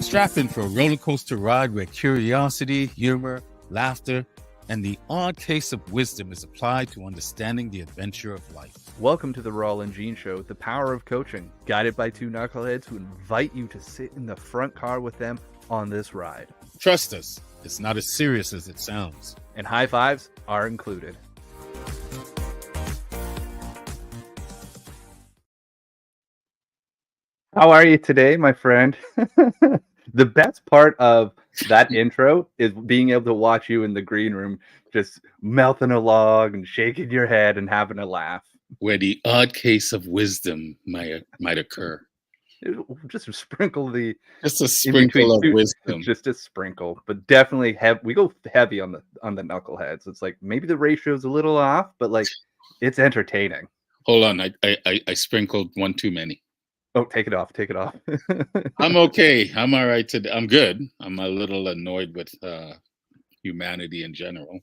Strap in for a roller coaster ride where curiosity, humor, laughter, and the odd case of wisdom is applied to understanding the adventure of life. Welcome to the Rawle Gene Show, the power of coaching, guided by two knuckleheads who invite you to sit in the front car with them on this ride. Trust us, it's not as serious as it sounds. And high fives are included. How are you today, my friend? The best part of that intro is being able to watch you in the green room just mouthing along and shaking your head and having a laugh. Where the odd case of wisdom might occur. Just sprinkle the Just a sprinkle of wisdom. Just a sprinkle, but definitely we go heavy on the knuckleheads. It's like maybe the ratio's a little off, but like it's entertaining. Hold on, I sprinkled one too many. Oh, take it off. I'm okay. I'm all right today. I'm good. I'm a little annoyed with humanity in general.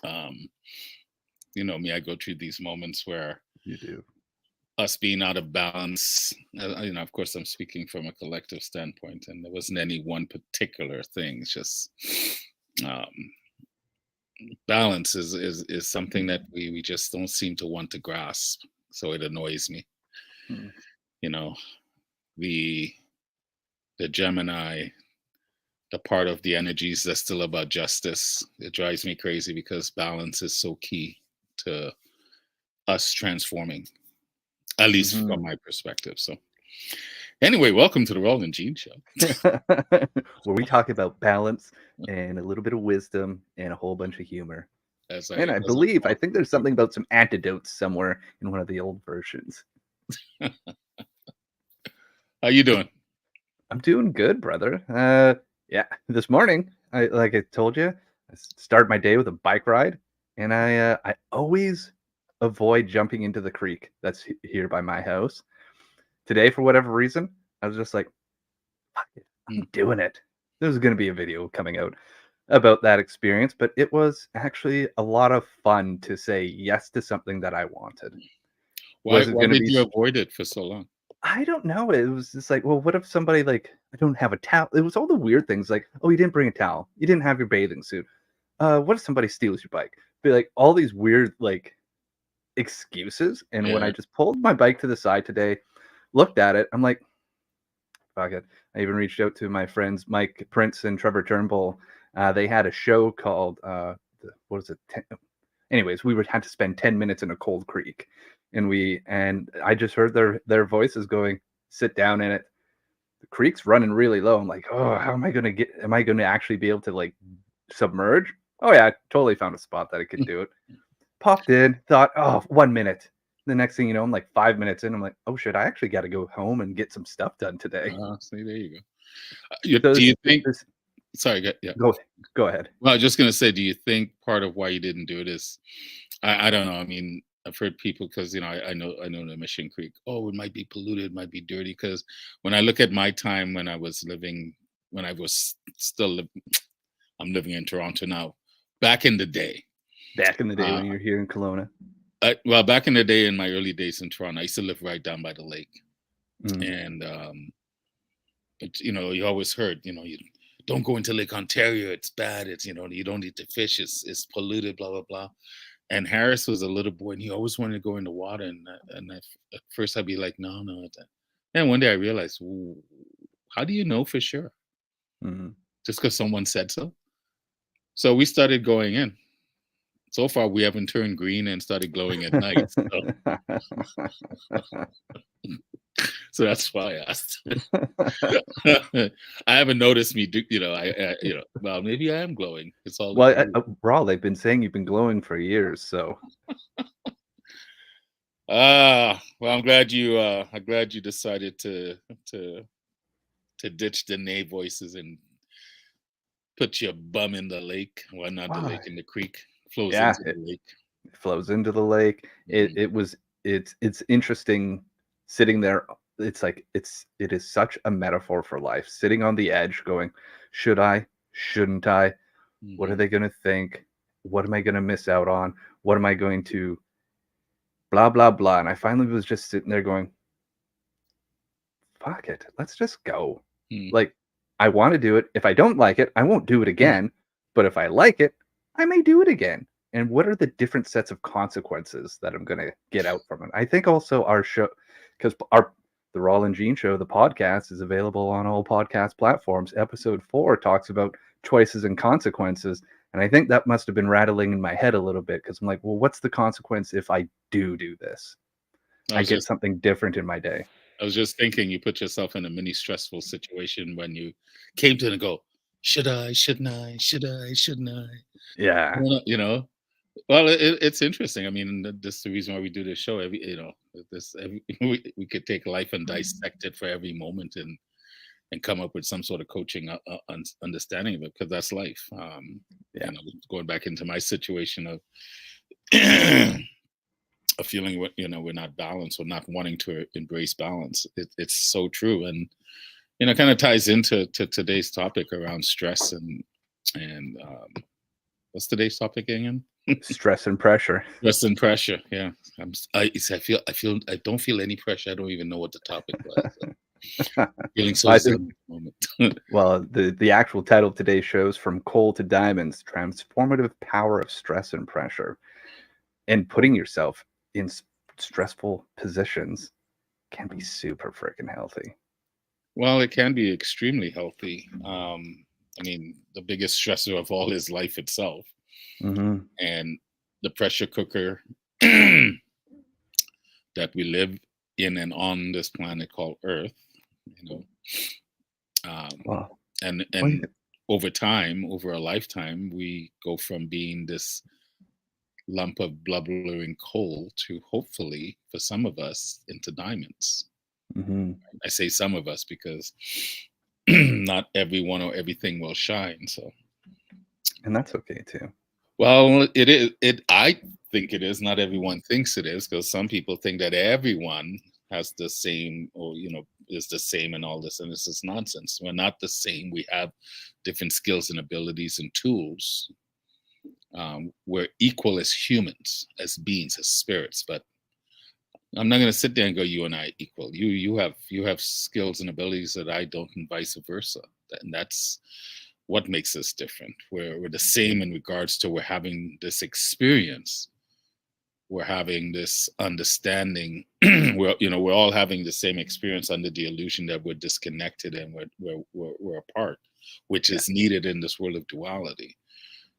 You know me, I go through these moments where you do us being out of balance. You know, of course, I'm speaking from a collective standpoint, and there wasn't any one particular thing. It's just balance is something that we just don't seem to want to grasp. So it annoys me. You know, the Gemini, the part of the energies that's still about justice, it drives me crazy because balance is so key to us transforming, at least from my perspective. So anyway, welcome to the Rawle Gene Show. Where we talk about balance and a little bit of wisdom and a whole bunch of humor. I think there's something about some antidotes somewhere in one of the old versions. How you doing? I'm doing good, brother. Yeah, this morning, like I told you, I start my day with a bike ride, and I always avoid jumping into the creek that's here by my house. Today, for whatever reason, I was just like, fuck it, I'm doing it. There's going to be a video coming out about that experience, but it was actually a lot of fun to say yes to something that I wanted. Why did you avoid it for so long? I don't know. It was just like, well, what if somebody like, I don't have a towel? It was all the weird things like, oh, you didn't bring a towel. You didn't have your bathing suit. What if somebody steals your bike? Be like all these weird like excuses. And when I just pulled my bike to the side today, looked at it, I'm like, fuck it. I even reached out to my friends, Mike Prince and Trevor Turnbull. They had a show called, what is it? Anyways, we had to spend 10 minutes in a cold creek. And I just heard their voices going, sit down in it. The creek's running really low. I'm like, oh, how am I going to actually be able to like submerge? Oh yeah, I totally found a spot that I could do it. Popped in, thought, oh, 1 minute. The next thing you know, I'm like 5 minutes in. I'm like, oh shit, I actually got to go home and get some stuff done today. See, there you go. Do you think? Sorry, yeah. Go ahead. Well, I was just going to say, do you think part of why you didn't do it is, I don't know. I mean, I've heard people because, you know, I know the Mission Creek. Oh, it might be polluted, it might be dirty. Because when I look at my time when I was still I'm living in Toronto now. Back in the day when you were here in Kelowna. Well, back in the day, in my early days in Toronto, I used to live right down by the lake, and you know, you always heard, you know, you don't go into Lake Ontario. It's bad. It's, you know, you don't eat the fish. It's polluted. Blah blah blah. And Harris was a little boy, and he always wanted to go in the water. And at first, I'd be like, no. And one day I realized, how do you know for sure? Just because someone said so? So we started going in. So far, we haven't turned green and started glowing at night. So that's why I asked. I haven't noticed me do, you know, well, maybe I am glowing. It's all Rawle, they've been saying you've been glowing for years, so. Well, I'm glad you decided to ditch the nay voices and put your bum in the lake. Well, not the lake, in the creek. Flows into the lake. It flows into the lake. It's interesting sitting there. It's like it is such a metaphor for life. Sitting on the edge, going, should I? Shouldn't I? What are they going to think? What am I going to miss out on? What am I going to? Blah blah blah. And I finally was just sitting there going, fuck it, let's just go. Mm. Like, I want to do it. If I don't like it, I won't do it again. But if I like it, I may do it again. And what are the different sets of consequences that I'm going to get out from it? I think also our show, because the Rawle Gene Show, the podcast, is available on all podcast platforms. Episode 4 talks about choices and consequences. And I think that must have been rattling in my head a little bit because I'm like, well, what's the consequence if I do this? I I was get just something different in my day. I was just thinking you put yourself in a mini stressful situation when you came to it and go, should I, shouldn't I, should I, shouldn't I? Yeah. You know, well, it's interesting. I mean, this is the reason why we do this show. We could take life and dissect it for every moment and come up with some sort of coaching understanding of it, because that's life. Yeah. Going back into my situation of a feeling we're not balanced or not wanting to embrace balance. It's so true, and kind of ties into today's topic around stress and what's today's topic again? Stress and pressure. Stress and pressure. Yeah, I don't feel any pressure. I don't even know what the topic was. Feeling so I zen think, at the moment. well, the actual title of today's show is From Coal to Diamonds: Transformative Power of Stress and Pressure. And putting yourself in stressful positions can be super freaking healthy. Well, it can be extremely healthy. I mean, the biggest stressor of all is life itself, Mm-hmm. and the pressure cooker that we live in and on this planet called Earth. Wow. And over time, over a lifetime, we go from being this lump of blubbering coal to, hopefully, for some of us, into diamonds. Mm-hmm. I say some of us because not everyone or everything will shine. So, And that's okay too. well, it is. I think it is. Not everyone thinks it is, because some people think that everyone has the same, or is the same, and all this, and this is nonsense. We're not the same. We have different skills and abilities and tools. We're equal as humans, as beings, as spirits, but I'm not going to sit there and go, you and I equal. You have skills and abilities that I don't, and vice versa. And that's what makes us different. We're the same in regards to we're having this experience. We're having this understanding. We're all having the same experience under the illusion that we're disconnected and we're apart, which is needed in this world of duality.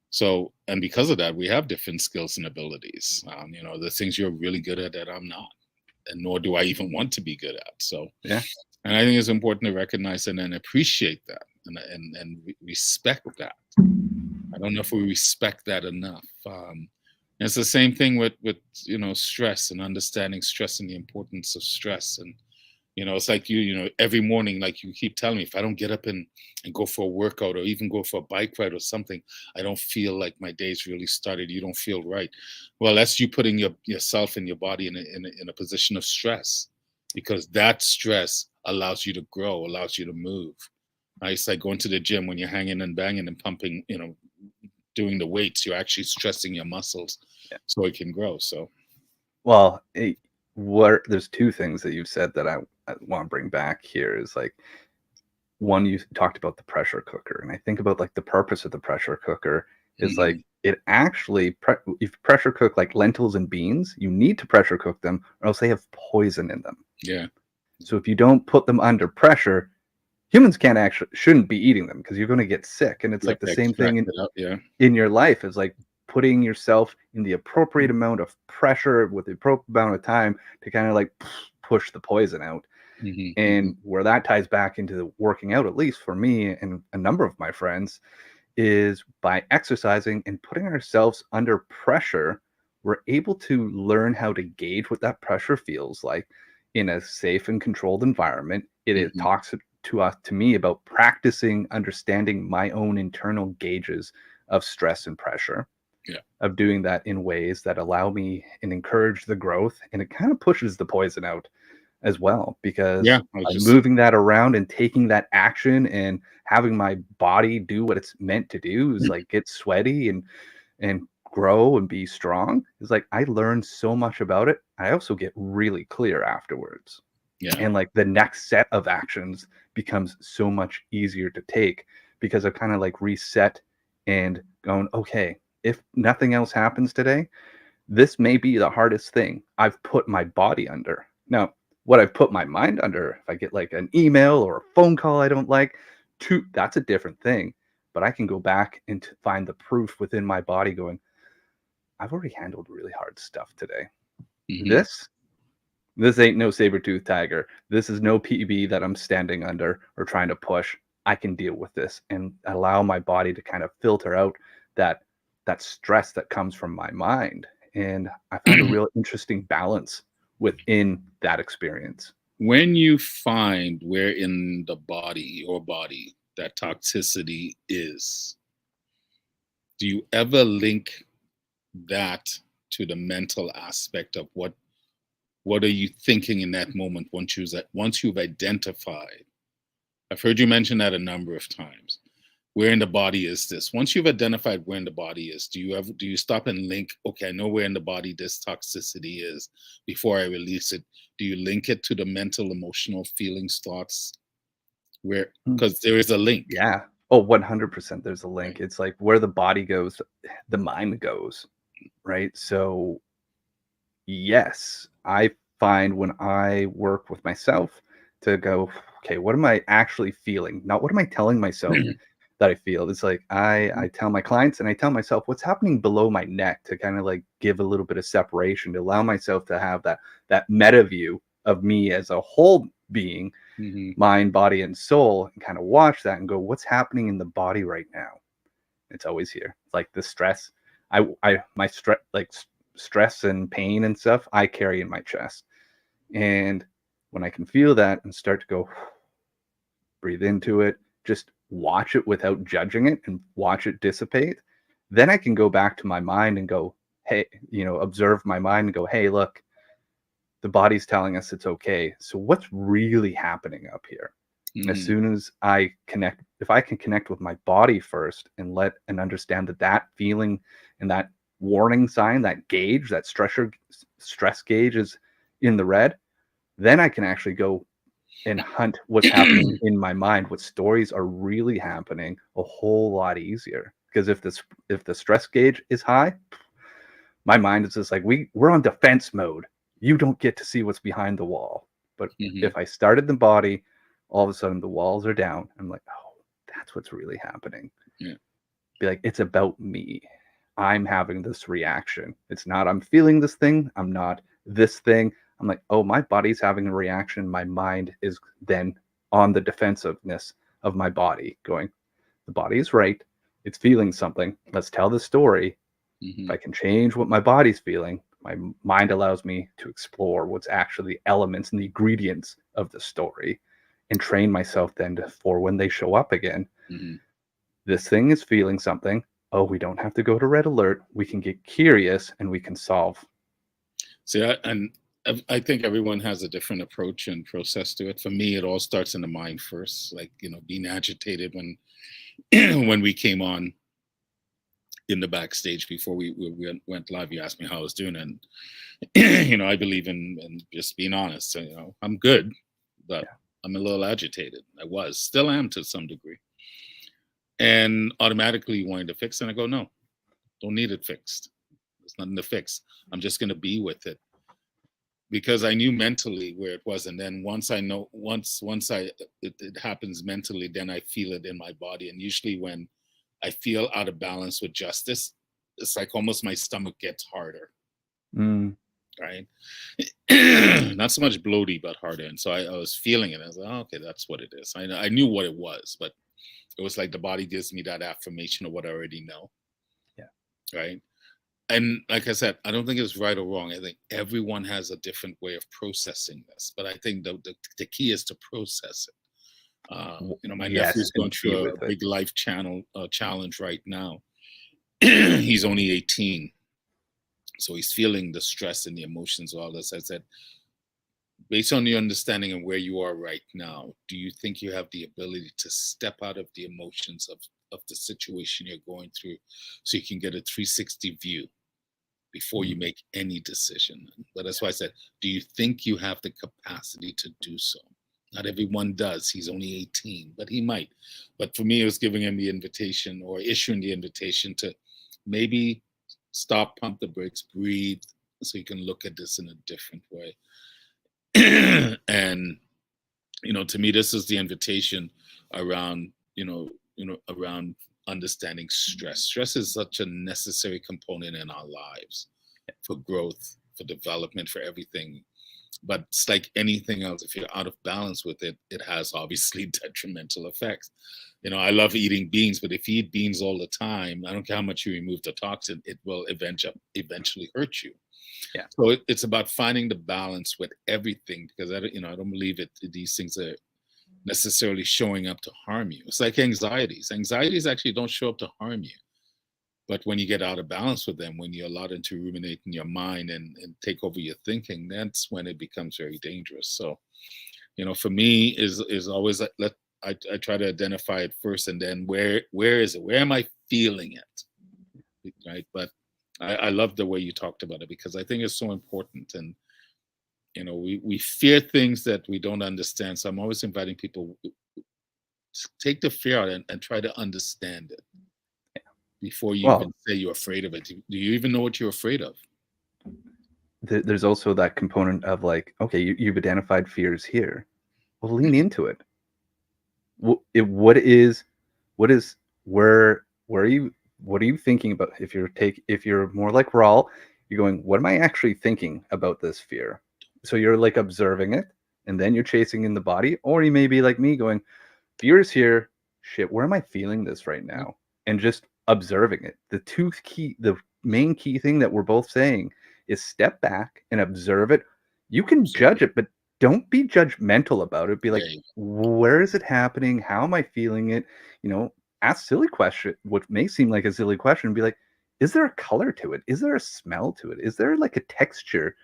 So, and because of that, we have different skills and abilities. The things you're really good at that I'm not, and nor do I even want to be good at. So, Yeah. And I think it's important to recognize and appreciate that, and respect that. I don't know if we respect that enough. It's the same thing with stress, and understanding stress and the importance of stress. And it's like every morning, like you keep telling me, if I don't get up and go for a workout or even go for a bike ride or something, I don't feel like my day's really started. You don't feel right. Well, that's you putting yourself and your body in a position of stress, because that stress allows you to grow, allows you to move. Right? It's like going to the gym. When you're hanging and banging and pumping, doing the weights, you're actually stressing your muscles so it can grow. So, well, there's two things that you've said that I want to bring back here. Is like, one, you talked about the pressure cooker, and I think about like the purpose of the pressure cooker is like, it actually if you pressure cook like lentils and beans, you need to pressure cook them or else they have poison in them. Yeah. So if you don't put them under pressure, humans shouldn't be eating them because you're going to get sick. And it's like the same thing in your life, is like putting yourself in the appropriate amount of pressure with the appropriate amount of time to kind of like push the poison out. And where that ties back into the working out, at least for me and a number of my friends, is by exercising and putting ourselves under pressure, we're able to learn how to gauge what that pressure feels like in a safe and controlled environment. It talks to me about practicing understanding my own internal gauges of stress and pressure, of doing that in ways that allow me and encourage the growth. And it kind of pushes the poison out as well, because by moving that around and taking that action and having my body do what it's meant to do, is like get sweaty and grow and be strong, is like I learned so much about it. I also get really clear afterwards. Yeah. And like the next set of actions becomes so much easier to take because I've kind of like reset and going, okay, if nothing else happens today, this may be the hardest thing I've put my body under. Now, what I've put my mind under, if I get like an email or a phone call I don't like, that's a different thing. But I can go back and find the proof within my body going, I've already handled really hard stuff today. Hmm. This ain't no saber-tooth tiger. This is no PB that I'm standing under or trying to push. I can deal with this and allow my body to kind of filter out that that stress that comes from my mind. And I found a real interesting balance within that experience. When you find where in the body, your body, that toxicity is, do you ever link that to the mental aspect of what are you thinking in that moment once you've identified? I've heard you mention that a number of times. Where in the body is this? Once you've identified where in the body is, do you stop and link, okay, I know where in the body this toxicity is before I release it? Do you link it to the mental, emotional feelings, thoughts? Where, Mm, because there is a link, yeah. Oh, 100% there's a link. right? It's like where the body goes, the mind goes, right? So yes, I find when I work with myself to go, okay, what am I actually feeling? Not what am I telling myself that I feel. It's like I tell my clients and I tell myself what's happening below my neck to kind of like give a little bit of separation to allow myself to have that meta view of me as a whole being, Hmm. mind, body, and soul, and kind of watch that and go, what's happening in the body right now? It's always here. It's like the stress. My stress, like stress and pain and stuff, I carry in my chest. And when I can feel that and start to go, breathe into it, just watch it without judging it and watch it dissipate, then I can go back to my mind and go, hey, observe my mind and go, hey, look, the body's telling us it's okay. So what's really happening up here? As Hmm. soon as I connect, if I can connect with my body first and understand that feeling and that warning sign, that gauge, that stress gauge is in the red, then I can actually go and hunt what's happening in my mind, what stories are really happening a whole lot easier. Because if the stress gauge is high, my mind is just like we're on defense mode. You don't get to see what's behind the wall. But Hmm. if I started the body, all of a sudden the walls are down. I'm like, oh, that's what's really happening. Yeah. Be like, it's about me. I'm having this reaction. It's not I'm feeling this thing. I'm not this thing. I'm like, oh, my body's having a reaction. My mind is then on the defensiveness of my body, going, the body is right. It's feeling something. Let's tell the story. If Hmm. I can change what my body's feeling, my mind allows me to explore what's actually the elements and the ingredients of the story and train myself then for when they show up again. Hmm. This thing is feeling something. Oh, we don't have to go to red alert. We can get curious and we can solve. See, I think everyone has a different approach and process to it. For me, it all starts in the mind first, like, being agitated when when we came on in the backstage before we went live. You asked me how I was doing, and I believe in just being honest. So, I'm good, but Yeah. I'm a little agitated. I was, still am to some degree, and automatically wanting to fix. And I go, no, don't need it fixed. There's nothing to fix. I'm just going to be with it because I knew mentally where it was, and then once I know, once it happens mentally, then I feel it in my body. And usually, when I feel out of balance with justice, it's like almost my stomach gets harder, Mm, right? Not so much bloaty, but harder. And so I was feeling it. I was like, oh, okay, that's what it is. I knew what it was, but it was like the body gives me that affirmation of what I already know, yeah. right? And like I said, I don't think it's right or wrong. I think everyone has a different way of processing this, but I think the key is to process it. My Yes. nephew's And going be through a with it. big life challenge right now. He's only 18, so he's feeling the stress and the emotions, all this. I said, based on your understanding of where you are right now, do you think you have the ability to step out of the emotions of the situation you're going through, so you can get a 360 view before you make any decision. But that's why I said, do you think you have the capacity to do so? Not everyone does. He's only 18, but he might. But for me, it was giving him the invitation, or issuing the invitation, to maybe stop, pump the brakes, breathe, so you can look at this in a different way. And to me, this is the invitation around around understanding stress. Stress is such a necessary component in our lives for growth, for development, for everything. But it's like anything else. If you're out of balance with it, it has obviously detrimental effects. I love eating beans, but if you eat beans all the time, I don't care how much you remove the toxin, it will eventually hurt you. Yeah. So it's about finding the balance with everything, because I don't believe these things are necessarily showing up to harm you. It's like anxieties. Anxieties actually don't show up to harm you. But when you get out of balance with them, when you allow them to ruminate in your mind and take over your thinking, that's when it becomes very dangerous. So, for me is always I try to identify it first, and then where is it? Where am I feeling it? Right. But I love the way you talked about it, because I think it's so important. And we fear things that we don't understand. So I'm always inviting people to take the fear out and try to understand it before you even say you're afraid of it. Do you even know what you're afraid of? There's also that component of like, okay, you've identified fears here. Well, lean into it. What are you thinking about? If you're more like Rawle, you're going, what am I actually thinking about this fear? So you're like observing it, and then you're chasing in the body. Or you may be like me, going, fear is here. Shit, where am I feeling this right now? And just observing it. The main key thing that we're both saying is step back and observe it. You can judge it, but don't be judgmental about it. Be like, where is it happening? How am I feeling it? Ask silly question, what may seem like a silly question. Be like, is there a color to it? Is there a smell to it? Is there like a texture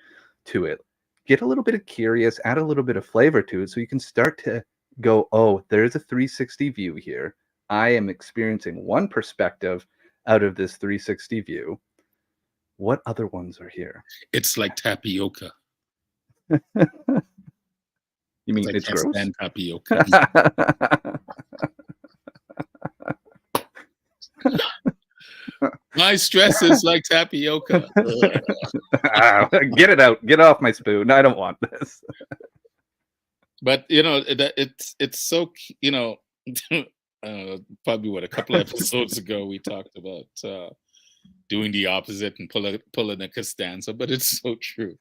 to it? Get a little bit curious, add a little bit of flavor to it, so you can start to go, oh, there's a 360 view here. I am experiencing one perspective out of this 360 view. What other ones are here? It's like tapioca. You mean it's gross? Stand tapioca. My stress is like tapioca. Get it out. Get off my spoon. I don't want this. But it's so probably a couple episodes ago we talked about doing the opposite and pulling a Costanza, but it's so true.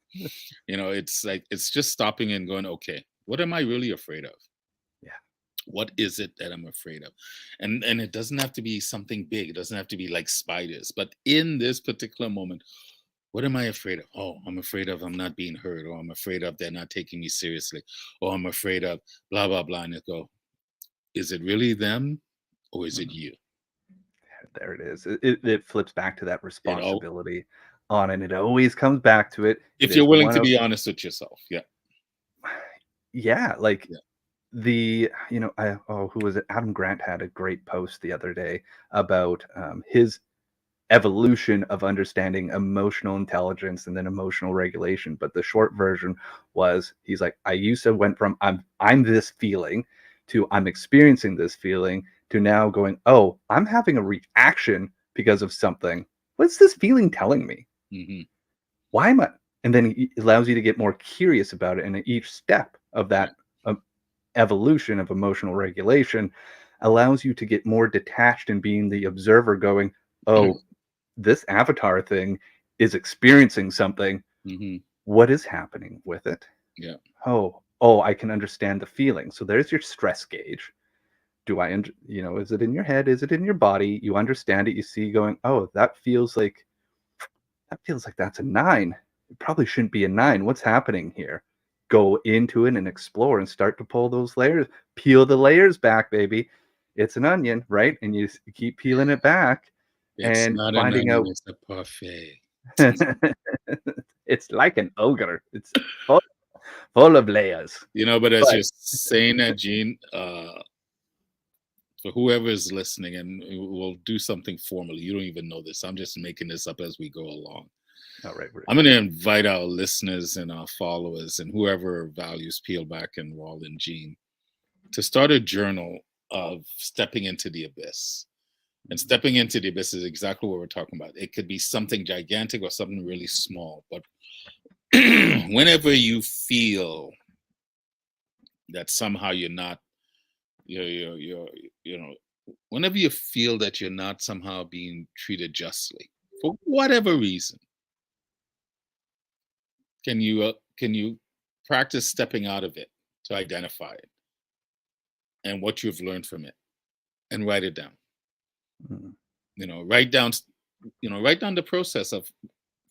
It's like, it's just stopping and going, okay, what am I really afraid of? Yeah. What is it that I'm afraid of? And it doesn't have to be something big. It doesn't have to be like spiders. But in this particular moment, what am I afraid of? Oh, I'm afraid of I'm not being heard, or I'm afraid of they're not taking me seriously, or I'm afraid of blah, blah, blah. And it go, is it really them, or is it you? There it is. It flips back to that responsibility and it always comes back to it. If you're willing to be honest with yourself. Yeah. Yeah. Like who was it? Adam Grant had a great post the other day about his evolution of understanding emotional intelligence and then emotional regulation. But the short version was, he's like, I used to went from I'm this feeling to I'm experiencing this feeling to now going, oh, I'm having a reaction because of something. What's this feeling telling me? Mm-hmm. Why am I? And then it allows you to get more curious about it. And at each step of that evolution of emotional regulation allows you to get more detached and being the observer going, oh, this avatar thing is experiencing something. Mm-hmm. What is happening with it? Yeah. Oh, I can understand the feeling. So there's your stress gauge. Is it in your head? Is it in your body? You understand it. You see going, oh, that feels like that's a 9. It probably shouldn't be a 9. What's happening here? Go into it and explore and start to pull those layers, peel the layers back, baby. It's an onion, right? And you keep peeling it back. It's and not finding an onion, out it's a parfait. It's like an ogre. It's full of layers. But as you're saying that, Gene, for whoever is listening, and we'll do something formally, you don't even know this, I'm just making this up as we go along. All right. I'm going to invite our listeners and our followers and whoever values Peel Back and Rawle Gene to start a journal of stepping into the abyss. And stepping into the abyss is exactly what we're talking about. It could be something gigantic or something really small. But whenever you feel that somehow you're not, whenever you feel that you're not somehow being treated justly, for whatever reason, can you practice stepping out of it to identify it and what you've learned from it, and write it down? Write down the process of,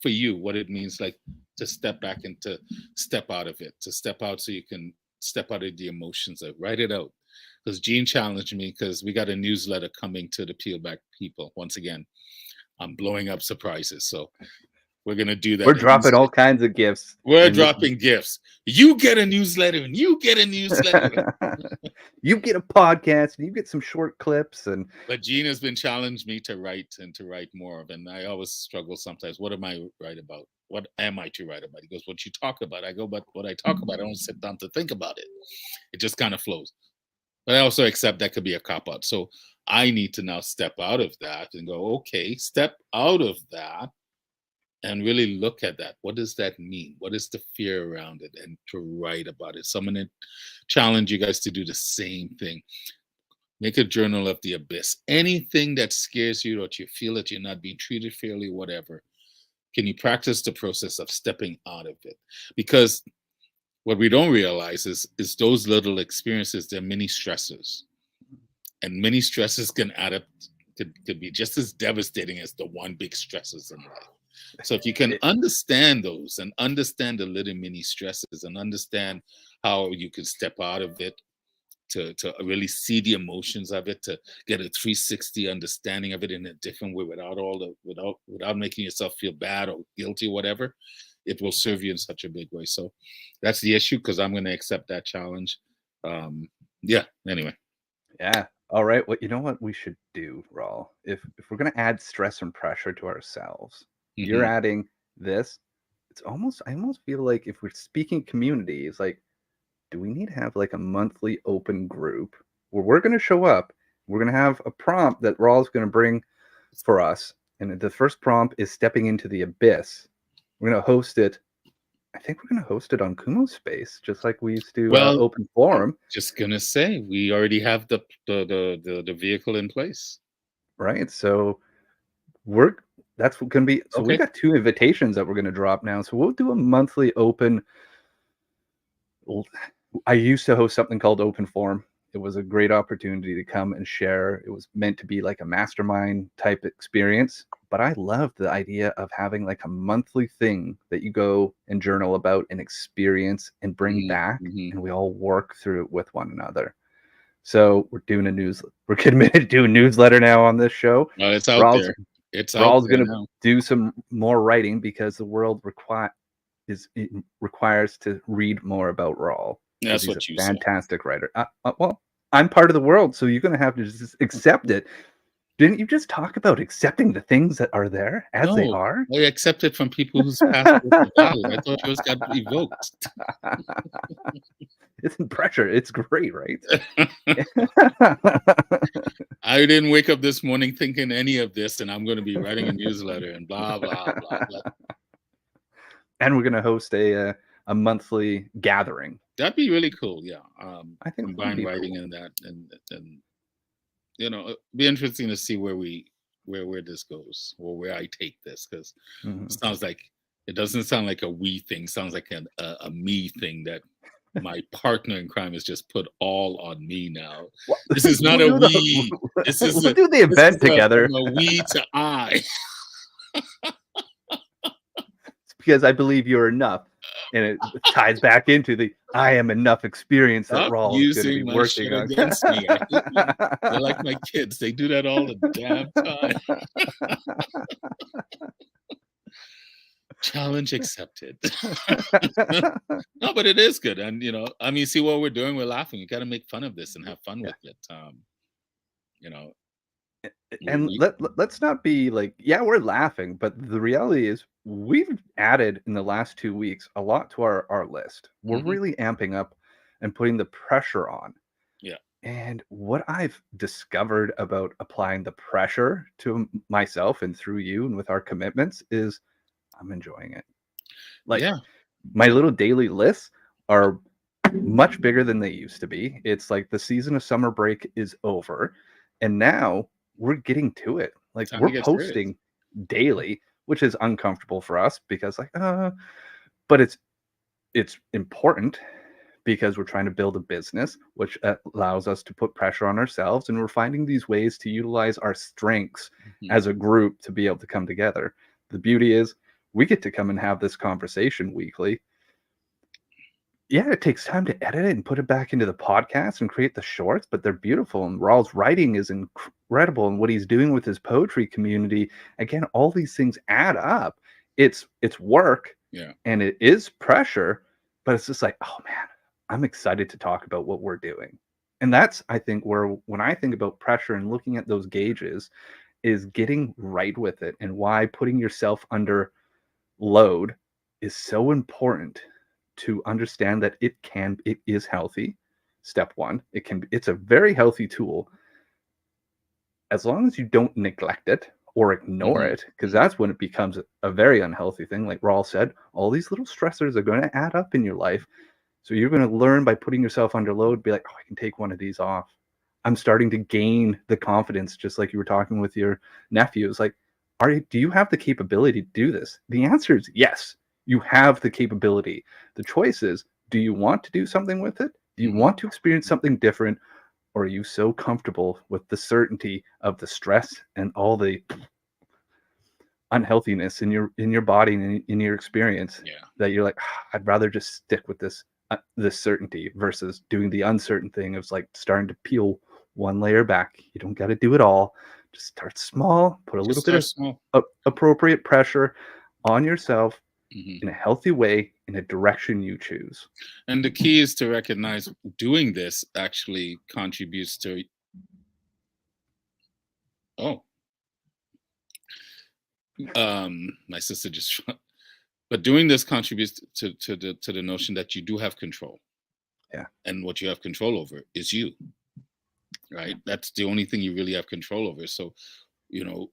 for you, what it means, like, to step back and to step out of it, to step out so you can step out of the emotions. Write it out. Because Gene challenged me, because we got a newsletter coming to the Peel Back people. Once again, I'm blowing up surprises. So we're going to do that. We're dropping all kinds of gifts. We're dropping gifts. You get a newsletter, and you get a newsletter. You get a podcast, and you get some short clips. But Gene has been challenged me to write more of, and I always struggle sometimes. What am I right about? What am I to write about? He goes, what you talk about. I go, but what I talk about, I don't sit down to think about it. It just kind of flows. But I also accept that could be a cop-out. So I need to now step out of that and go, okay, step out of that and really look at that. What does that mean? What is the fear around it? And to write about it. So I'm going to challenge you guys to do the same thing. Make a journal of the abyss. Anything that scares you, or you feel that you're not being treated fairly, whatever. Can you practice the process of stepping out of it? Because what we don't realize is those little experiences, they're mini stresses. And many stresses can add up, could be just as devastating as the one big stresses in life. So if you can understand those, and understand the little mini stresses, and understand how you can step out of it, to really see the emotions of it, to get a 360 understanding of it in a different way, without making yourself feel bad or guilty or whatever, it will serve you in such a big way. So that's the issue, because I'm going to accept that challenge. Anyway. Yeah. All right. Well, you know what we should do, Rawle? If we're going to add stress and pressure to ourselves, you're adding this. I almost feel like, if we're speaking community, it's like, do we need to have like a monthly open group where we're going to show up? We're going to have a prompt that Rawle's going to bring for us. And the first prompt is stepping into the abyss. We're going to host it. I think we're going to host it on Kumo Space, just like we used to open forum. Just going to say, we already have the vehicle in place. Right. So that's going to be, so we got 2 invitations that we're going to drop now. So we'll do a monthly open. I used to host something called Open Forum. It was a great opportunity to come and share. It was meant to be like a mastermind type experience, but I love the idea of having like a monthly thing that you go and journal about and experience and bring back, and we all work through it with one another. So we're doing a newsletter. We're committed to do a newsletter now on this show. No, it's out there. Rawle's going to do some more writing, because the world requires to read more about Rawle. That's what you said. Fantastic writer. Well, I'm part of the world, so you're going to have to just accept it. Didn't you just talk about accepting the things that are there as they are? I accept it from people whose passports are valid. I thought yours got revoked. It's pressure. It's great, right? I didn't wake up this morning thinking any of this, and I'm going to be writing a newsletter and blah, blah, blah, blah. And we're going to host a monthly gathering. That'd be really cool. Yeah. I think combine writing and that, and it'd be interesting to see where this goes, or where I take this, because it doesn't sound like a we thing. It sounds like a me thing, that my partner in crime has just put all on me now. This is not a we. We'll do the event together. A we to I. Because I believe you're enough, and it ties back into the I am enough experience that Rawle is going to be working on. Against me. They're like my kids. They do that all the damn time. Challenge accepted. No, but it is good. And, see what we're doing. We're laughing. You got to make fun of this and have fun with it. And We let's not be like, yeah, we're laughing, but the reality is we've added in the last 2 weeks a lot to our list. We're mhm, really amping up and putting the pressure on. yeah, And what I've discovered about applying the pressure to myself and through you and with our commitments is I'm enjoying it. Like yeah, my yeah. little daily lists are much bigger than they used to be. It's like the season of summer break is over, and now we're getting to it. Like Time to we're get serious. posting daily, which is uncomfortable for us because but it's important because we're trying to build a business, which allows us to put pressure on ourselves, and we're finding these ways to utilize our strengths Mhm. as a group to be able to come together. The beauty is we get to come and have this conversation weekly. Yeah, it takes time to edit it and put it back into the podcast and create the shorts, but they're beautiful. And Rawle's writing is incredible, and what he's doing with his poetry community. Again, all these things add up. It's work Yeah, and it is pressure, but it's just like, oh man, I'm excited to talk about what we're doing. And that's, I think, where when I think about pressure and looking at those gauges, is getting right with it and why putting yourself under load is so important to understand that it is healthy. Step one, it's a very healthy tool as long as you don't neglect it or ignore mhm, it, because mhm. that's when it becomes a very unhealthy thing. Like Rawl said, all these little stressors are going to add up in your life. So you're going to learn by putting yourself under load, be like, oh, I can take one of these off. I'm starting to gain the confidence, just like you were talking with your nephew. It's like, do you have the capability to do this? The answer is yes, you have the capability. The choice is, do you want to do something with it? Do you Mhm. want to experience something different? Or are you so comfortable with the certainty of the stress and all the unhealthiness in your body and in your experience Yeah. that you're like, I'd rather just stick with this certainty versus doing the uncertain thing of like starting to peel one layer back. You don't got to do it all. Just start small, put a Just little bit start of small. appropriate pressure on yourself Mhm. in a healthy way in a direction you choose. And the key is to recognize doing this actually contributes to. Oh, my sister just. But doing this contributes to the notion that you do have control, Yeah. and what you have control over is you, right? That's the only thing you really have control over. So, you know,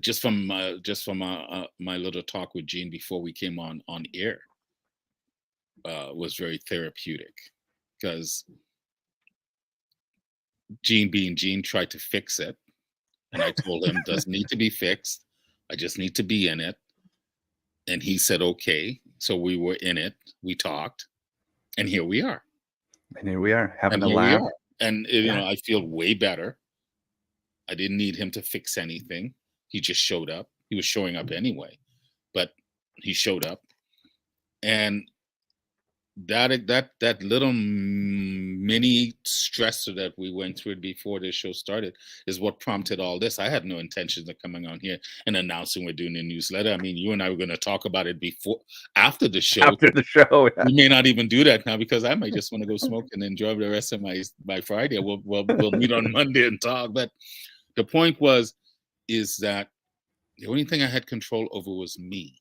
just from my little talk with Gene before we came on air, was very therapeutic, because Gene, being Gene, tried to fix it, and I told him doesn't need to be fixed. I just need to be in it, and he said okay. So we were in it. We talked, and here we are. And here we are having And a here we laugh. are. And Yeah. I feel way better. I didn't need him to fix anything. He just showed up. He was showing up anyway, but he showed up. And that little mini stressor that we went through before this show started is what prompted all this. I had no intentions of coming on here and announcing we're doing a newsletter. I mean, you and I were going to talk about it after the show. After the show. Yeah. We may not even do that now, because I might just want to go smoke and enjoy the rest of my Friday. We'll meet on Monday and talk. But the point is that the only thing I had control over was me,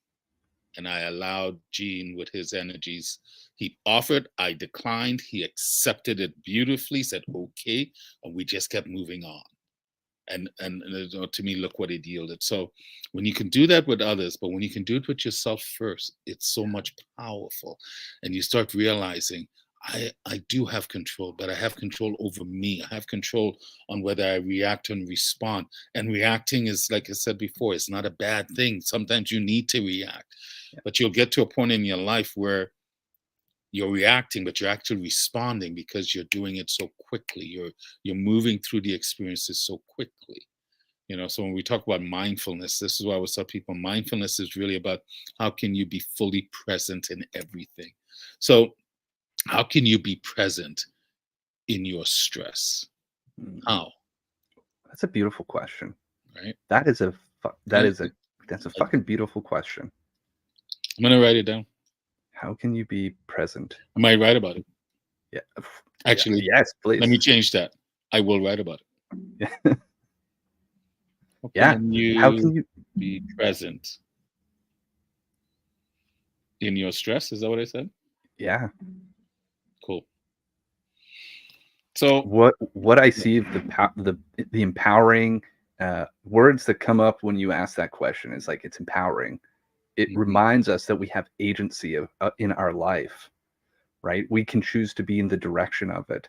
and I allowed Gene with his energies. He offered, I declined. He accepted it beautifully, said okay, and we just kept moving on. And to me, look what it yielded. So when you can do that with others, but when you can do it with yourself first, it's so much powerful. And you start realizing, I do have control, but I have control over me. I have control on whether I react and respond. And reacting is, like I said before, it's not a bad thing. Sometimes you need to react, but you'll get to a point in your life where you're reacting, but you're actually responding, because you're doing it so quickly. You're moving through the experiences so quickly. So when we talk about mindfulness, this is why I always tell people mindfulness is really about how can you be fully present in everything. So how can you be present in your stress? Mm, How? That's a beautiful question. Right? That is a that I, is a that's a fucking beautiful question. I'm gonna write it down. How can you be present? I might write about it. Yeah. Yeah. Actually, Yes, let me please. change that. I will write about it. Yeah. How Yeah. can How you can you? be present in your stress? Is that what I said? Yeah. Cool. So What I see of the empowering words that come up when you ask that question is like it's empowering. It mhm, reminds us that we have agency in our life, right? We can choose to be in the direction of it,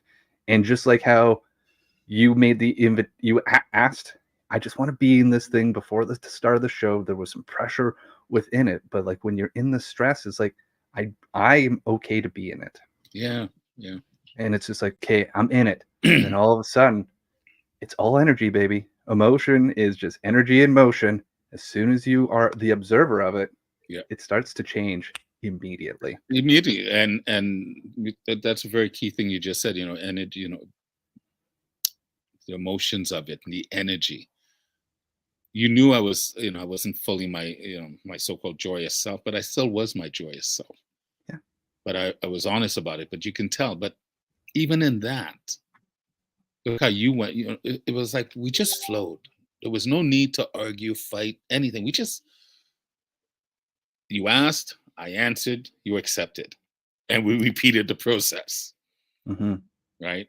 and just like how you made asked, I just want to be in this thing before the start of the show. There was some pressure within it, but like when you're in the stress, it's like I am okay to be in it. yeah, yeah. And it's just like, okay, I'm in it. And then all of a sudden, it's all energy, baby. Emotion is just energy in motion. As soon as you are the observer of it, Yeah. it starts to change immediately. Immediately, and that's a very key thing you just said. And it, the emotions of it, and the energy. You knew I wasn't fully my, my so-called joyous self, but I still was my joyous self. Yeah. But I was honest about it. But you can tell. But even in that, look how you went. It was like we just flowed. There was no need to argue, fight, anything. You asked, I answered, you accepted, and we repeated the process, Hmm. right?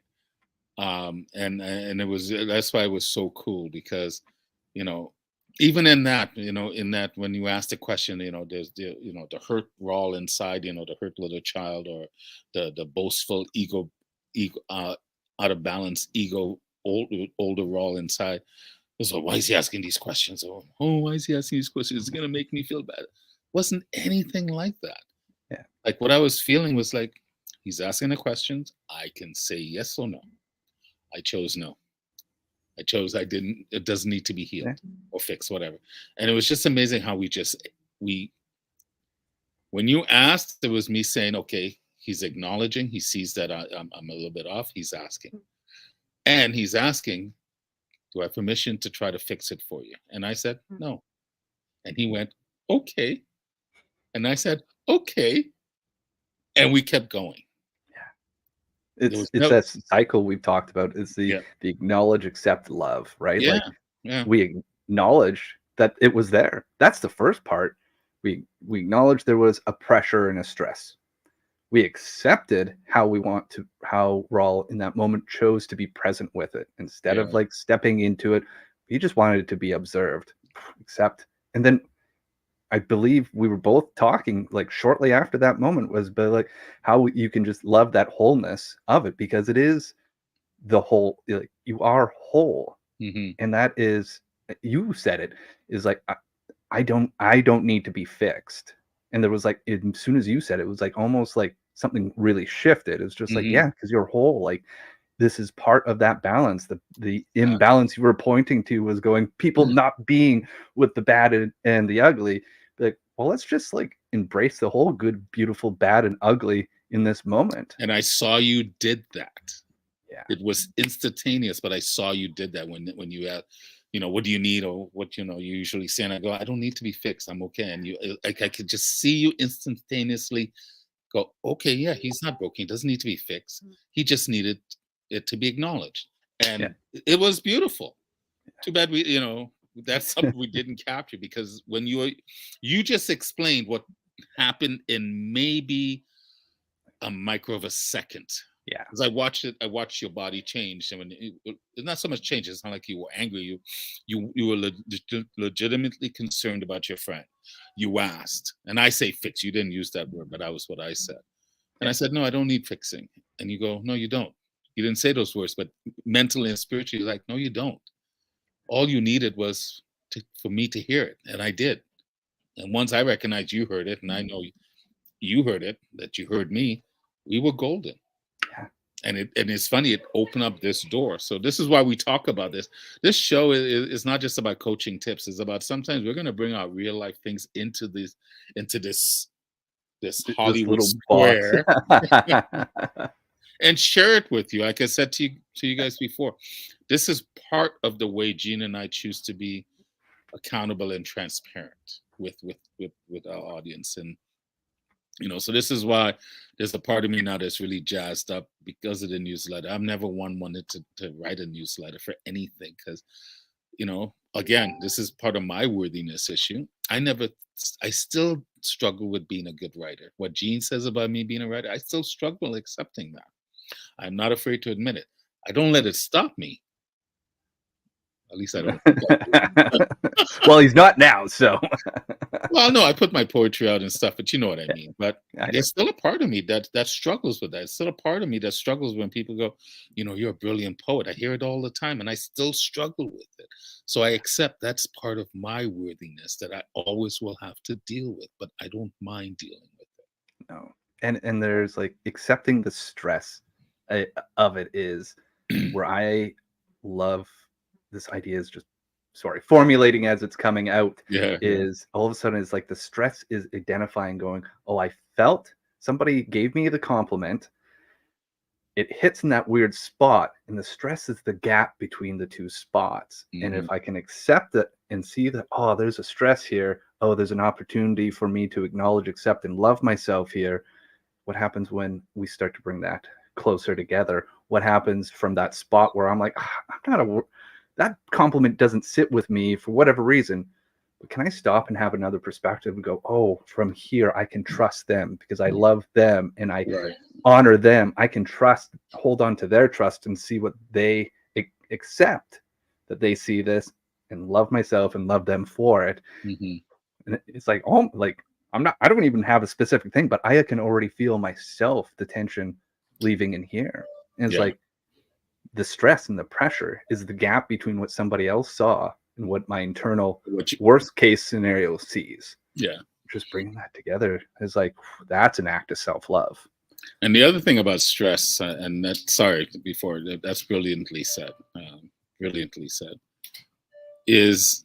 And it was that's why it was so cool because, you know, even in that when you ask the question, there's the hurt raw inside, the hurt little child, or the boastful ego, out of balance ego, older raw inside. So why is he asking these questions? Oh, why is he asking these questions? It's gonna make me feel bad. Wasn't anything like that. Yeah. Like what I was feeling was like, he's asking the questions. I can say yes or no. I chose no. I chose I didn't. It doesn't need to be Yeah. healed or fixed, whatever. And it was just amazing how we when you asked, it was me saying, okay, he's acknowledging. He sees that I'm a little bit off. He's asking, and he's asking, do I have permission to try to fix it for you? And I said no. And he went, okay. And I said, okay. And we kept going. There was It's no, that cycle we've talked about. It's yeah, the acknowledge, accept, love, right? yeah, Like yeah, we acknowledge that it was there. That's the first part. We acknowledge there was a pressure and a stress. We accepted how Rawl in that moment chose to be present with it instead of yeah, like stepping into it. He just wanted it to be observed, accept. And then I believe we were both talking like shortly after that moment was but like how you can just love that wholeness of it because it is the whole, like you are whole. hmm, And that is, you said it, is like I don't need to be fixed. And there was like as soon as you said it, it was like almost like something really shifted. It was just like, hmm, yeah, because you're whole. Like this is part of that balance. The imbalance you were pointing to was going people not being with the bad and the ugly. Like, well, let's just like embrace the whole good, beautiful, bad, and ugly in this moment. and I saw you did that. Yeah. It was instantaneous, but I saw you did that when you had, what do you need, or what you usually say, and I go, I don't need to be fixed. I'm okay. And you, like, I could just see you instantaneously go, okay, yeah, he's not broken. He doesn't need to be fixed. He just needed it to be acknowledged, Yeah. and it was beautiful. Too bad that's something we didn't capture because when you just explained what happened in maybe a micro of a second. Yeah. Because I watched your body change, and it's not so much change. It's not like you were angry. You were legitimately concerned about your friend. You asked, and I say fix. You didn't use that word, but that was what I said. And Yeah. I said, no, I don't need fixing. And you go, no, you don't. You didn't say those words, but mentally and spiritually, you're like, no, you don't. All you needed was for me to hear it, and I did. And once I recognized you heard it, and I know you heard it, that you heard me, we were golden. Yeah. And it's funny, it opened up this door. So this is why we talk about this. This show is not just about coaching tips. It's about sometimes we're going to bring our real life things into this This Hollywood little box. square and share it with you. Like I said to you guys before, this is part of the way Gene and I choose to be accountable and transparent with our audience. And So this is why there's a part of me now that's really jazzed up because of the newsletter. I've never wanted to write a newsletter for anything because, again, this is part of my worthiness issue. I still struggle with being a good writer. What Gene says about me being a writer, I still struggle accepting that. I'm not afraid to admit it. I don't let it stop me. At least I don't think I do. Well, he's not now, so. Well, no, I put my poetry out and stuff, but you know what I mean. But I there's still a part of me that struggles with that. It's still a part of me that struggles when people go, you're a brilliant poet. I hear it all the time, and I still struggle with it. So I accept that's part of my worthiness that I always will have to deal with, but I don't mind dealing with it. No, and there's like accepting the stress of it is where I love this idea is just formulating as it's coming out Yeah. is all of a sudden it's like the stress is identifying going, oh, I felt somebody gave me the compliment, it hits in that weird spot, and the stress is the gap between the two spots. And if I can accept it and see that, oh, there's a stress here, oh, there's an opportunity for me to acknowledge, accept, and love myself here, what happens when we start to bring that closer together? What happens from that spot where I'm like, I'm not that compliment doesn't sit with me for whatever reason, but can I stop and have another perspective and go, oh, from here I can trust them because I love them and I honor them. I can hold on to their trust and see what they accept, that they see this and love myself and love them for it. And it's like, oh, like I don't even have a specific thing, but I can already feel myself, the tension leaving in here. And it's like the stress and the pressure is the gap between what somebody else saw and what my internal worst case scenario sees. Yeah. Just bringing that together is like, that's an act of self-love. And the other thing about stress, and that's brilliantly said, is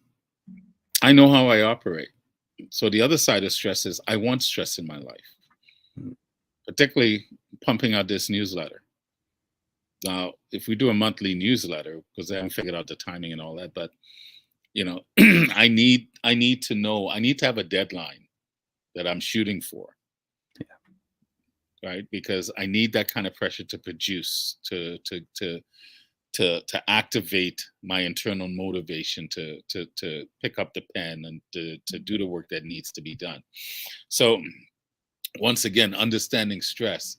I know how I operate. So the other side of stress is I want stress in my life, particularly pumping out this newsletter. Now, if we do a monthly newsletter, because I haven't figured out the timing and all that, but I need to know, I need to have a deadline that I'm shooting for. Right? Because I need that kind of pressure to produce, to activate my internal motivation to pick up the pen and to do the work that needs to be done. So once again, understanding stress,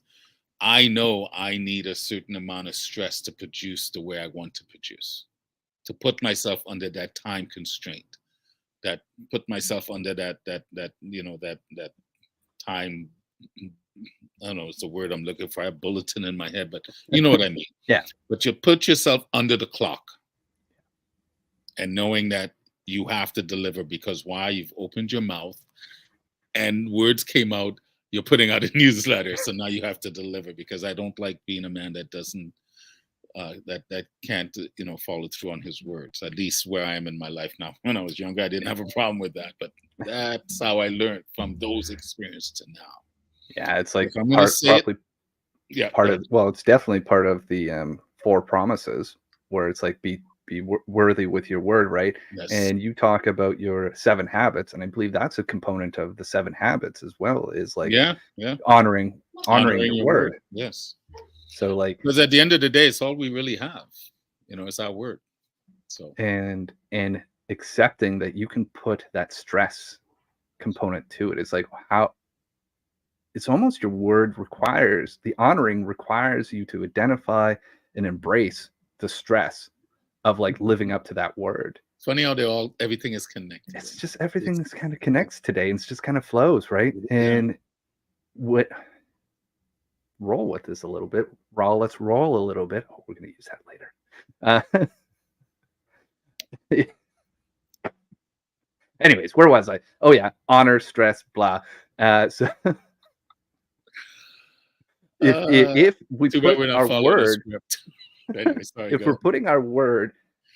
I know I need a certain amount of stress to produce the way I want to produce, to put myself under that time constraint, that put myself under that time. I don't know, it's the word I'm looking for. I have bulletin in my head, but you know what I mean. Yeah. But you put yourself under the clock and knowing that you have to deliver because why? You've opened your mouth and words came out. You're putting out a newsletter, so now you have to deliver because I don't like being a man that doesn't that can't follow through on his words. At least where I am in my life now. When I was younger, I didn't have a problem with that, but that's how I learned from those experiences to now. Yeah, it's like it's definitely part of the 4 promises where it's like be worthy with your word, right? Yes. And you talk about your 7 habits, and I believe that's a component of the 7 habits as well, is like honoring your word. Yes. So like, because at the end of the day, it's all we really have. It's our word. So and accepting that you can put that stress component to it. It's like how it's almost your word requires, the honoring requires you to identify and embrace the stress of like living up to that word. Funny how everything is connected. It's just everything that's kind of connects today and it's just kind of flows, right? And roll with this a little bit. Let's roll a little bit. Oh, we're going to use that later. Anyways, where was I? Oh yeah, honor, stress, blah. So if we put our word, if we're putting our word,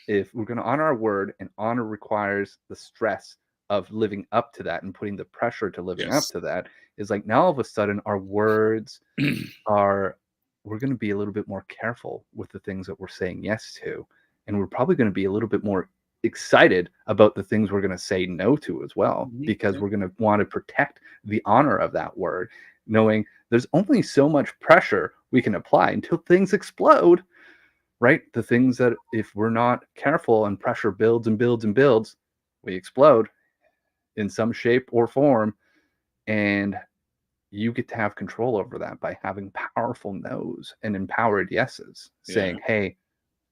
if we're going to honor our word, and honor requires the stress of living up to that and putting the pressure to living up to that, is like now all of a sudden our words we're going to be a little bit more careful with the things that we're saying yes to, and we're probably going to be a little bit more excited about the things we're going to say no to as well, because Yeah. we're going to want to protect the honor of that word, knowing there's only so much pressure we can apply until things explode, right? The things that if we're not careful and pressure builds and builds and builds, we explode in some shape or form. And you get to have control over that by having powerful no's and empowered yeses, Yeah. saying, hey,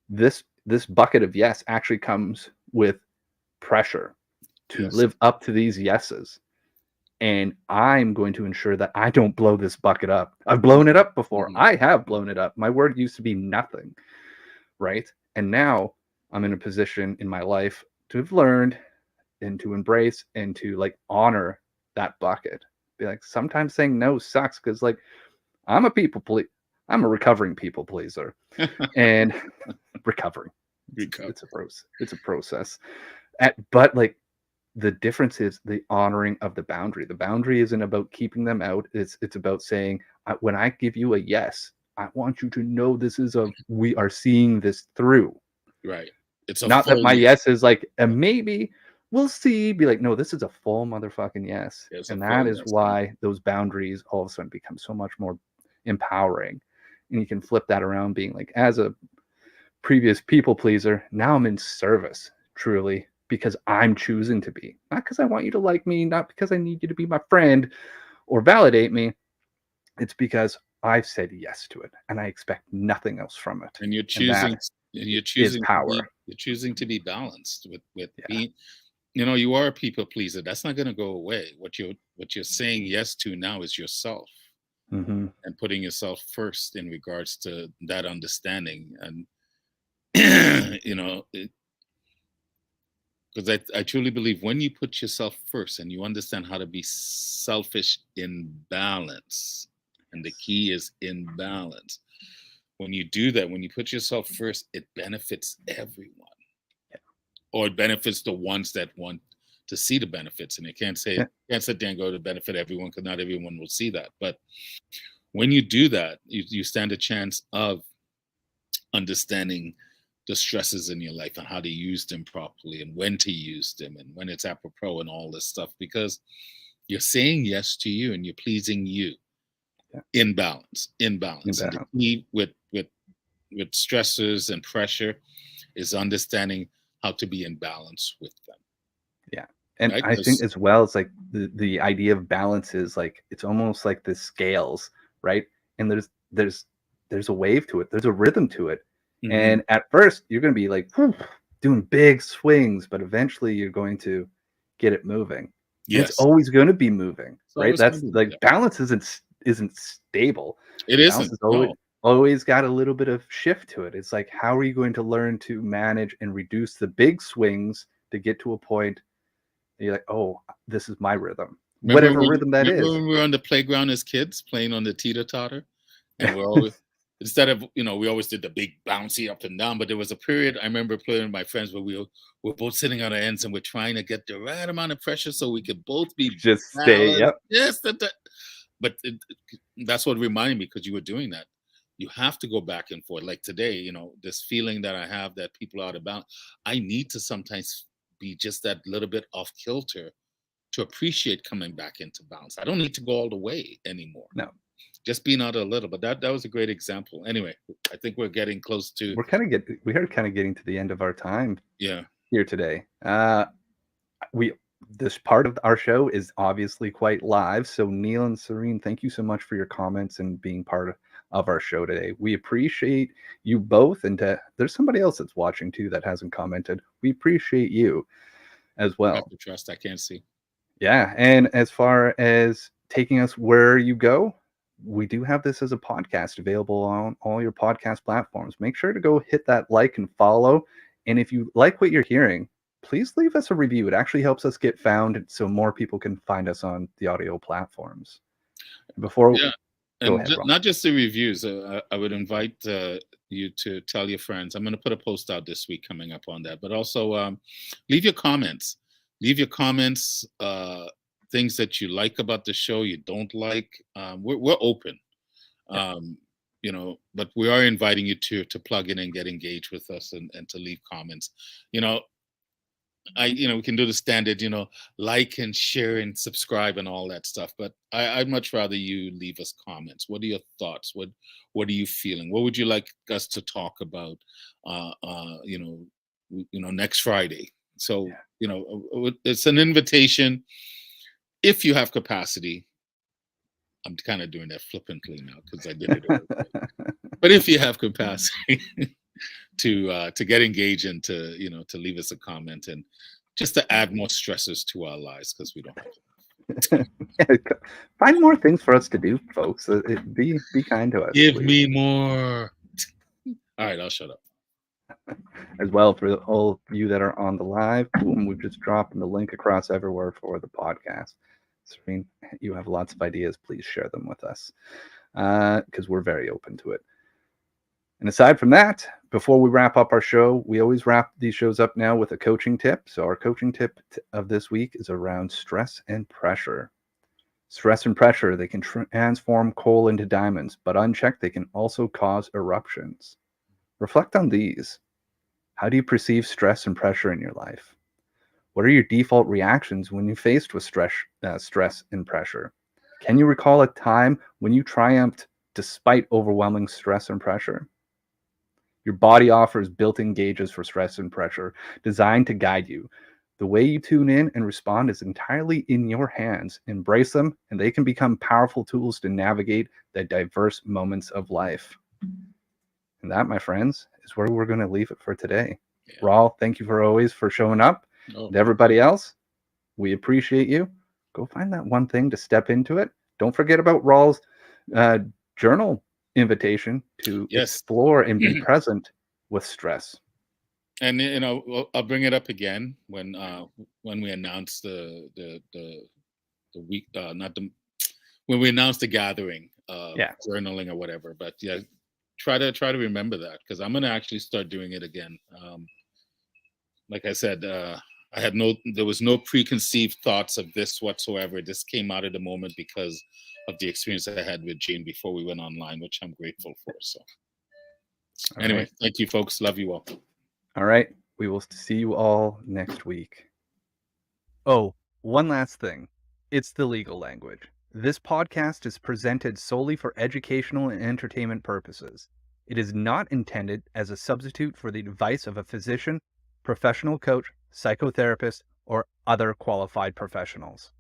this bucket of yes actually comes with pressure to Yes. live up to these yeses. And I'm going to ensure that I don't blow this bucket up. I've blown it up before. Mhm. I have blown it up. My word used to be nothing, right? And now I'm in a position in my life to have learned and to embrace and to like honor that bucket. Be like, sometimes saying no sucks because like I'm a recovering people pleaser, and recovering. It's a process. But like the difference is the honoring of the boundary. The boundary isn't about keeping them out. It's about saying, when I give you a yes, I want you to know this is we are seeing this through. Right. It's a Not that full my yes. yes is like a maybe. We'll see. Be like, no, this is a full motherfucking yes. It's a And full that is yes. why those boundaries all of a sudden become so much more empowering. And you can flip that around, being like, as a previous people pleaser, now I'm in service, truly, because I'm choosing to be. Not because I want you to like me, not because I need you to be my friend or validate me. It's because I've said yes to it and I expect nothing else from it. And you're And choosing that and you're is choosing to be power. you're choosing to be balanced with Yeah. being, you are a people pleaser. That's not going to go away. What you're saying yes to now is yourself, Mm-hmm. and putting yourself first in regards to that understanding. And because I truly believe when you put yourself first and you understand how to be selfish in balance, and the key is in balance. When you do that, when you put yourself first, it benefits everyone, Yeah. or it benefits the ones that want to see the benefits. And it can't say Yeah. can't sit there and go to benefit everyone, because not everyone will see that. But when you do that, you stand a chance of understanding the stresses in your life and how to use them properly, and when to use them, and when it's apropos, and all this stuff, because you're saying yes to you and you're pleasing you. Yeah. In balance. In And the balance. key with stressors and pressure is understanding how to be in balance with them. Yeah. And Right? I think as well, it's like the idea of balance is like it's almost like the scales, right? And there's a wave to it, there's a rhythm to it. Mhm. And at first you're gonna be like whew, doing big swings, but eventually you're going to get it moving. And it's Yes. always going to be moving, It's right? always going That's to be like there. balance isn't stable. It Balance isn't. is No. always got a little bit of shift to it. It's like, how are you going to learn to manage and reduce the big swings to get to a point you're like, oh, this is my rhythm, whatever rhythm that Remember is. when we were on the playground as kids playing on the teeter-totter? And we're always, instead of, we always did the big bouncy up and down, but there was a period I remember playing with my friends where we're both sitting on our ends and we're trying to get the right amount of pressure so we could both be Just stay. balanced. Yep. Yes, but that's what reminded me, because you were doing that. You have to go back and forth. Like today, this feeling that I have that people are out of balance. I need to sometimes be just that little bit off kilter to appreciate coming back into balance. I don't need to go all the way anymore. No, Just being out a little. But that was a great example. Anyway, I think we're getting close to we are kind of getting to the end of our time yeah. here today. We This part of our show is obviously quite live. So Neil and Serene, thank you so much for your comments and being part of our show today. We appreciate you both, and there's somebody else that's watching too that hasn't commented. We appreciate you as I have well. to trust. I can't see. Yeah, and as far as taking us where you go, we do have this as a podcast available on all your podcast platforms. Make sure to go hit that like and follow. And if you like what you're hearing, please leave us a review. It actually helps us get found so more people can find us on the audio platforms. Before, Yeah. go And ahead, Ron. not just the reviews. I would invite you to tell your friends. I'm going to put a post out this week coming up on that. But also leave your comments. Leave your comments, things that you like about the show, you don't like. We're open. um, but we are inviting you to plug in and get engaged with us, and to leave comments. you know we can do the standard, like and share and subscribe and all that stuff. But I'd much rather you leave us comments. What are your thoughts? What are you feeling? What would you like us to talk about? Uh, uh, you know, next Friday. So Yeah. it's an invitation. If you have capacity, I'm kind of doing that flippantly now because I did it earlier. But if you have capacity to get engaged and to leave us a comment and just to add more stresses to our lives because we don't have. Yeah, find more things for us to do, folks. Be kind to us, Give please. me more. All right, I'll shut up. As well, for all of you that are on the live, boom, we've just dropped the link across everywhere for the podcast. Serene, you have lots of ideas. Please share them with us because we're very open to it. And aside from that, before we wrap up our show, we always wrap these shows up now with a coaching tip. So our coaching tip of this week is around stress and pressure. Stress and pressure, they can transform coal into diamonds, but unchecked, they can also cause eruptions. Reflect on these. How do you perceive stress and pressure in your life? What are your default reactions when you're faced with stress and pressure? Can you recall a time when you triumphed despite overwhelming stress and pressure? Your body offers built-in gauges for stress and pressure designed to guide you. The way you tune in and respond is entirely in your hands. Embrace them, and they can become powerful tools to navigate the diverse moments of life. And that, my friends, is where we're going to leave it for today. Yeah. Rawle, thank you always for showing up. Oh. And everybody else, we appreciate you. Go find that one thing to step into it. Don't forget about Rawle's journal invitation to explore and be present with stress. And I'll bring it up again when we announce the week, when we announce the gathering, journaling or whatever. But yeah, try to remember that because I'm gonna actually start doing it again. Like I said, there was no preconceived thoughts of this whatsoever. It just came out of the moment because of the experience I had with Jane before we went online, which I'm grateful for. So anyway, thank you, folks. Love you all. All right. We will see you all next week. Oh, one last thing. It's the legal language. This podcast is presented solely for educational and entertainment purposes. It is not intended as a substitute for the advice of a physician, professional coach, psychotherapist, or other qualified professionals.